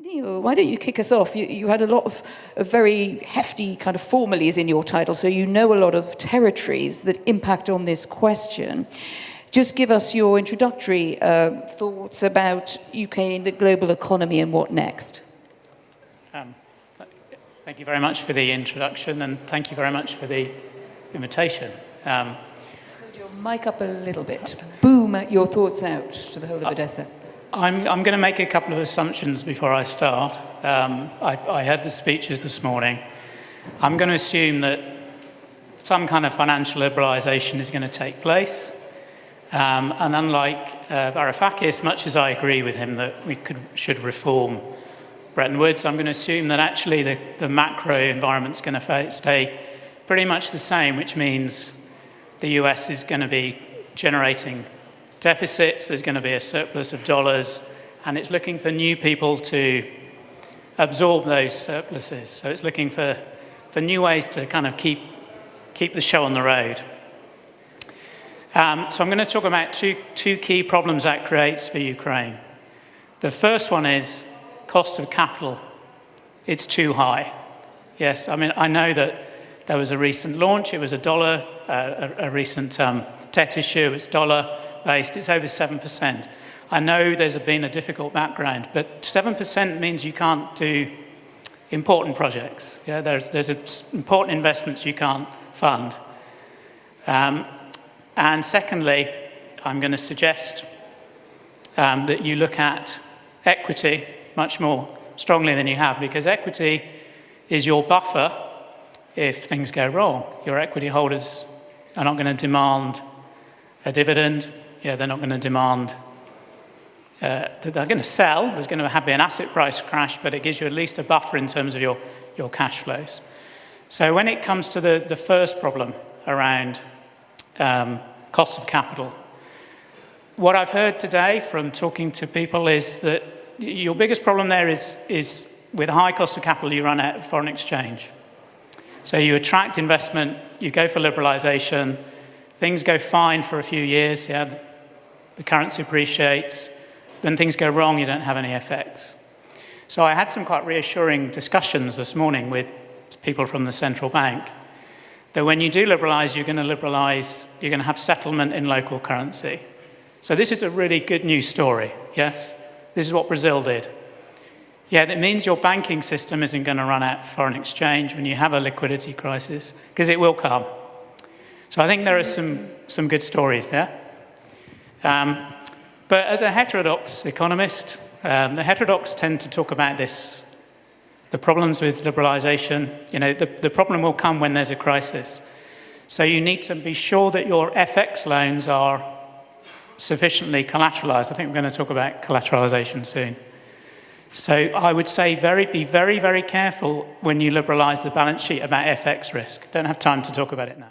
Neil, why don't you kick us off? You had a lot of very hefty kind of formalies in your title, so you know a lot of territories that impact on this question. Just give us your introductory thoughts about UK and the global economy and what next. Thank you very much for the introduction, and thank you very much for the invitation. Hold your mic up a little bit. Boom your thoughts out to the whole of Odessa. I'm going to make a couple of assumptions before I start. I heard the speeches this morning. I'm going to assume that some kind of financial liberalisation is going to take place. And unlike Varoufakis, much as I agree with him that we should reform Bretton Woods, I'm going to assume that actually the macro environment's going to stay pretty much the same, which means the US is going to be generating deficits, there's going to be a surplus of dollars, and it's looking for new people to absorb those surpluses. So it's looking for new ways to kind of keep the show on the road. So I'm going to talk about two key problems that creates for Ukraine. The first one is cost of capital. It's too high. Yes, I mean, I know that there was a recent launch, it was $1, a recent debt issue, it's dollar-based, it's over 7%. I know there's been a difficult background, but 7% means you can't do important projects. Yeah, there's important investments you can't fund. And secondly, I'm going to suggest that you look at equity much more strongly than you have, because equity is your buffer if things go wrong. Your equity holders are not going to demand a dividend. Yeah, they're not going to demand that they're going to sell. There's going to be an asset price crash, but it gives you at least a buffer in terms of your cash flows. So when it comes to the first problem around cost of capital, what I've heard today from talking to people is that your biggest problem there is with a high cost of capital, you run out of foreign exchange. So you attract investment, you go for liberalisation, things go fine for a few years, yeah, the currency appreciates, then things go wrong, you don't have any FX. So I had some quite reassuring discussions this morning with people from the central bank that when you do liberalise, you're going to have settlement in local currency. So this is a really good news story, yes? This is what Brazil did. Yeah, that means your banking system isn't going to run out of foreign exchange when you have a liquidity crisis, because it will come. So I think there are some good stories there. But as a heterodox economist, the heterodox tend to talk about this, the problems with liberalisation. You know, the problem will come when there's a crisis. So you need to be sure that your FX loans are sufficiently collateralised. I think we're going to talk about collateralisation soon. So I would say be very, very careful when you liberalise the balance sheet about FX risk. Don't have time to talk about it now.